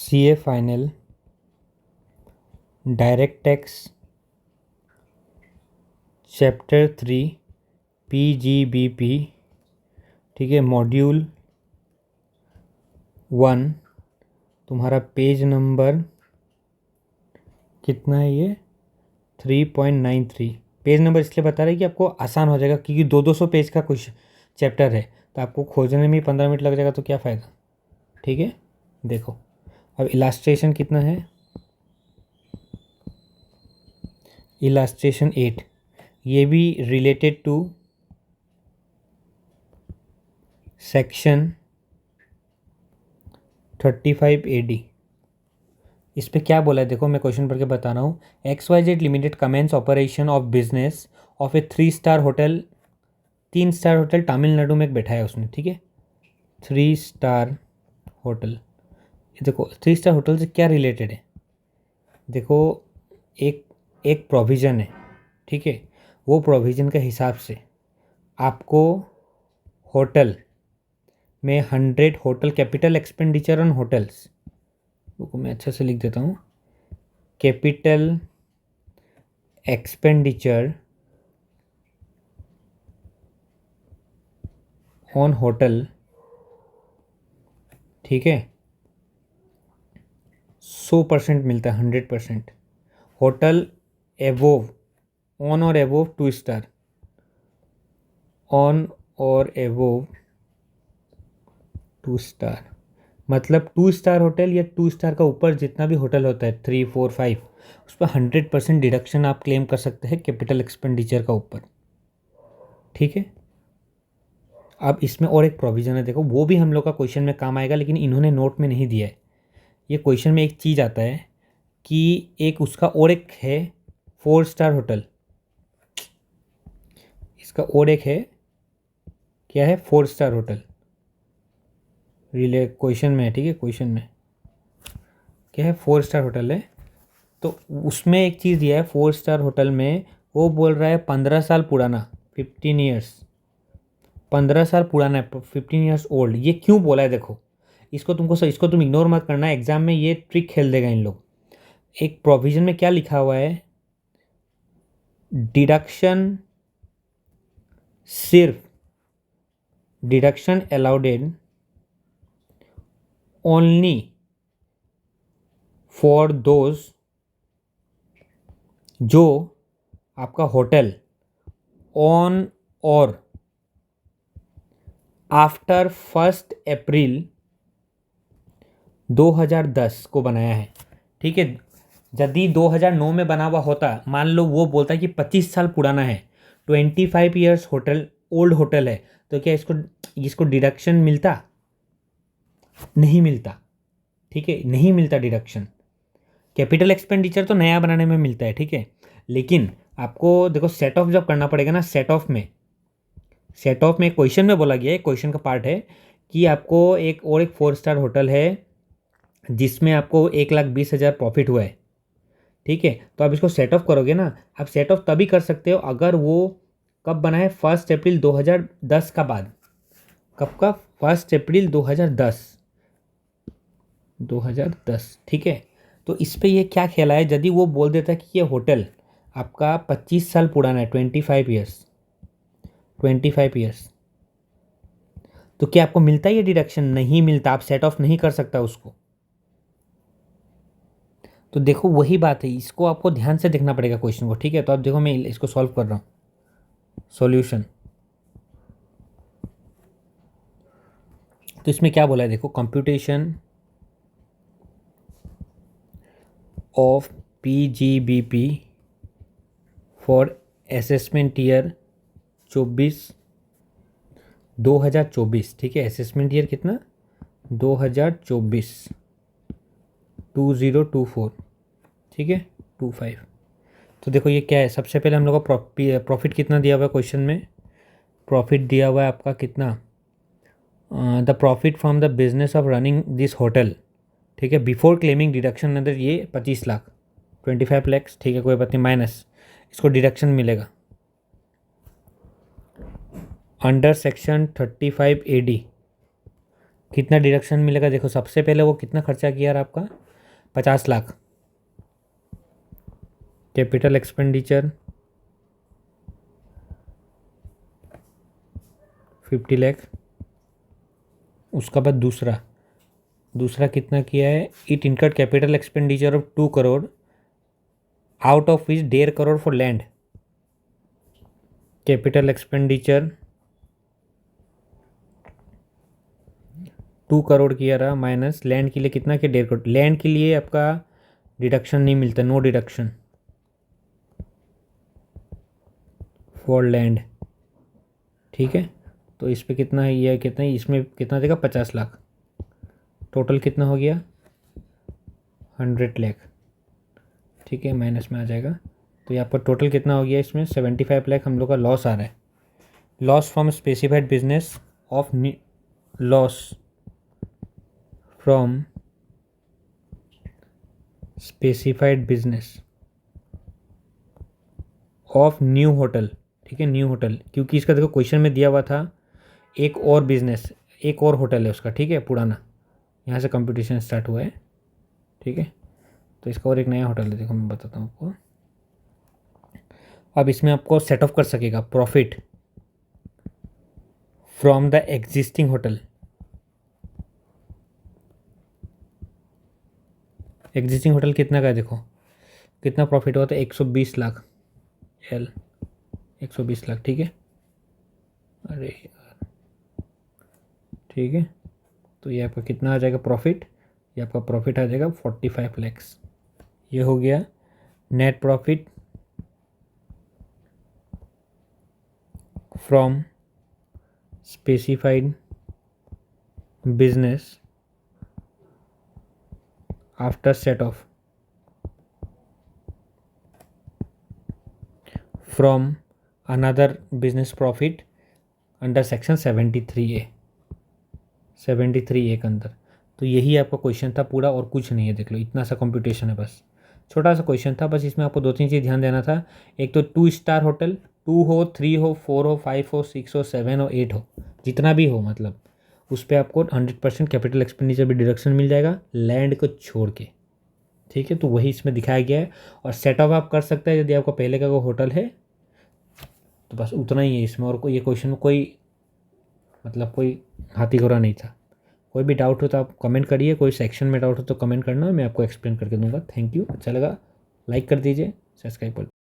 CA final, direct tax, chapter 3 PGBP, ठीक है, module 1, तुम्हारा पेज नंबर कितना है ये 3.93। पेज नंबर इसलिए बता रहे हैं कि आपको आसान हो जाएगा, क्योंकि 200 पेज का कुछ चैप्टर है, तो आपको खोजने में 15 मिनट लग जाएगा, तो क्या फ़ायदा। ठीक है, देखो अब इलास्ट्रेशन कितना है, इलास्ट्रेशन 8, ये भी रिलेटेड टू सेक्शन 35 AD। इस पे क्या बोला है देखो, मैं क्वेश्चन पढ़ के बता रहा हूँ। XYZ limited commence operation of business of a 3 star hotel, 3 star hotel Tamil Nadu में बैठा है उसने, ठीक है, 3 स्टार होटल। देखो 3 स्टार होटल से क्या रिलेटेड है, देखो एक एक प्रोविज़न है, ठीक है, वो प्रोविज़न के हिसाब से आपको होटल में 100 hotel capital expenditure on hotels, को मैं अच्छा से लिख देता हूँ, कैपिटल एक्सपेंडिचर ऑन होटल, ठीक है, 100% मिलता है, 100%। होटल एवोव, ऑन और एवोव 2 स्टार, ऑन और एवोव 2 स्टार, मतलब 2 स्टार होटल या 2 स्टार का ऊपर जितना भी होटल होता है 3, 4, 5, उस पर 100% डिडक्शन आप क्लेम कर सकते हैं कैपिटल एक्सपेंडिचर का ऊपर, ठीक है। अब इसमें और एक प्रोविज़न है, देखो वो भी हम लोग का क्वेश्चन में काम आएगा, लेकिन इन्होंने नोट में नहीं दिया है। ये क्वेश्चन में एक चीज़ आता है कि एक उसका और एक है 4 स्टार होटल, इसका और एक है, क्या है, 4 स्टार होटल, रिले क्वेश्चन में है, ठीक है, क्वेश्चन में क्या है, 4 स्टार होटल है। तो उसमें एक चीज़ दिया है 4 स्टार होटल में, वो बोल रहा है 15 साल पुराना, 15 ईयर्स, 15 साल पुराना है, 15 ईयर्स ओल्ड। ये क्यों बोला है देखो, इसको तुम इग्नोर मत करना, एग्जाम में ये ट्रिक खेल देगा इन लोग। एक प्रोविजन में क्या लिखा हुआ है, डिडक्शन सिर्फ, deduction allowed only for those, जो आपका होटल ऑन और आफ्टर 1 अप्रैल 2010 को बनाया है, ठीक है। यदि 2009 में बना हुआ होता, मान लो वो बोलता है कि 25 साल पुराना है, 25 ईयर्स होटल ओल्ड होटल है, तो क्या इसको इसको डिडक्शन मिलता, नहीं मिलता, ठीक है, नहीं मिलता डिडक्शन। कैपिटल एक्सपेंडिचर तो नया बनाने में मिलता है, ठीक है, लेकिन आपको देखो सेट ऑफ जब करना पड़ेगा ना, सेट ऑफ में क्वेश्चन में बोला गया है, क्वेश्चन का पार्ट है कि आपको एक और एक 4 स्टार होटल है जिसमें आपको 1,20,000 प्रॉफिट हुआ है, ठीक है, तो आप इसको सेट ऑफ करोगे ना, आप सेट ऑफ तभी कर सकते हो अगर वो कब बना है, 1 अप्रैल 2010 का बाद, कब का, 1 अप्रैल 2010, ठीक है। तो इस पे ये क्या खेला है, यदि वो बोल देता है कि ये होटल आपका 25 साल पुराना है, 25 ईयर्स, तो क्या आपको मिलता है ये डिडक्शन, नहीं मिलता, आप सेट ऑफ नहीं कर सकता उसको। तो देखो वही बात है, इसको आपको ध्यान से देखना पड़ेगा क्वेश्चन को, ठीक है। तो अब देखो मैं इसको सॉल्व कर रहा हूँ, सॉल्यूशन। तो इसमें क्या बोला है देखो, computation of PGBP for assessment year 2024, ठीक है, असेसमेंट ईयर कितना, 2024, 2024, ठीक है, 25। तो देखो ये क्या है, सबसे पहले हम लोग का प्रॉफिट कितना दिया हुआ है क्वेश्चन में, प्रॉफिट दिया हुआ है आपका कितना, the profit from the business of running this hotel, ठीक है, बिफोर क्लेमिंग डिडक्शन अंदर ये 25 लाख, 25 लैक्स, ठीक है, कोई बात नहीं, माइनस इसको डिडक्शन मिलेगा अंडर सेक्शन 35 AD, कितना डिडक्शन मिलेगा देखो, सबसे पहले वो कितना खर्चा किया यार आपका 50 लाख। Capital expenditure 50 lakh. उसका बाद दूसरा कितना किया है, it incurred capital expenditure of 2 crore out of which 1.5 crore for land. Capital expenditure 2 crore किया रहा, माइनस लैंड के लिए कितना के 1.5 करोड़। लैंड के लिए आपका डिडक्शन नहीं मिलता, नो डिडक्शन फॉर लैंड, ठीक है। तो इस पे कितना है, ये कितना है, इसमें कितना देगा 50 लाख। टोटल कितना हो गया 100 लाख, ठीक है, माइनस में आ जाएगा। तो यहाँ पर टोटल कितना हो गया, इसमें 75 लाख हम लोग का लॉस आ रहा है। Loss from specified business of loss from specified business of new hotel, ठीक है, न्यू होटल, क्योंकि इसका देखो क्वेश्चन में दिया हुआ था एक और बिजनेस, एक और होटल है उसका, ठीक है, पुराना, यहाँ से कंपटीशन स्टार्ट हुआ है, ठीक है। तो इसका और एक नया होटल है, देखो मैं बताता हूँ आपको। अब इसमें आपको सेट ऑफ कर सकेगा profit from the existing hotel. Existing hotel कितना का है, देखो कितना प्रॉफिट हुआ था 120 लाख एल, 120 लाख, ठीक है। अरे यार, ठीक है। तो ये आपका कितना आ जाएगा प्रॉफिट, ये आपका प्रॉफिट आ जाएगा 45 लैक्स। ये हो गया net profit from specified business after set of from another business profit under section 73A, 73A के अंदर। तो यही आपका क्वेश्चन था पूरा, और कुछ नहीं है, देख लो इतना सा कंप्यूटेशन है, बस छोटा सा क्वेश्चन था। बस इसमें आपको 2-3 चीज़ ध्यान देना था। एक तो 2 स्टार होटल, 2 हो, 3 हो, 4 हो, 5 हो, 6 हो, 7 हो, 8 हो, जितना भी हो, मतलब उस पर आपको 100% कैपिटल एक्सपेंडिचर भी डिडक्शन मिल जाएगा लैंड को छोड़ के, ठीक है। तो वही इसमें दिखाया गया है। और सेटअप आप कर सकते हैं यदि आपका पहले का कोई होटल है, तो बस उतना ही है इसमें। और कोई ये क्वेश्चन में कोई मतलब कोई हाथी घोड़ा नहीं था। कोई भी डाउट हो तो आप कमेंट करिए, कोई सेक्शन में डाउट हो तो कमेंट करना, मैं आपको एक्सप्लेन करके दूंगा। Thank you. अच्छा लगा लाइक कर दीजिए, सब्सक्राइब कर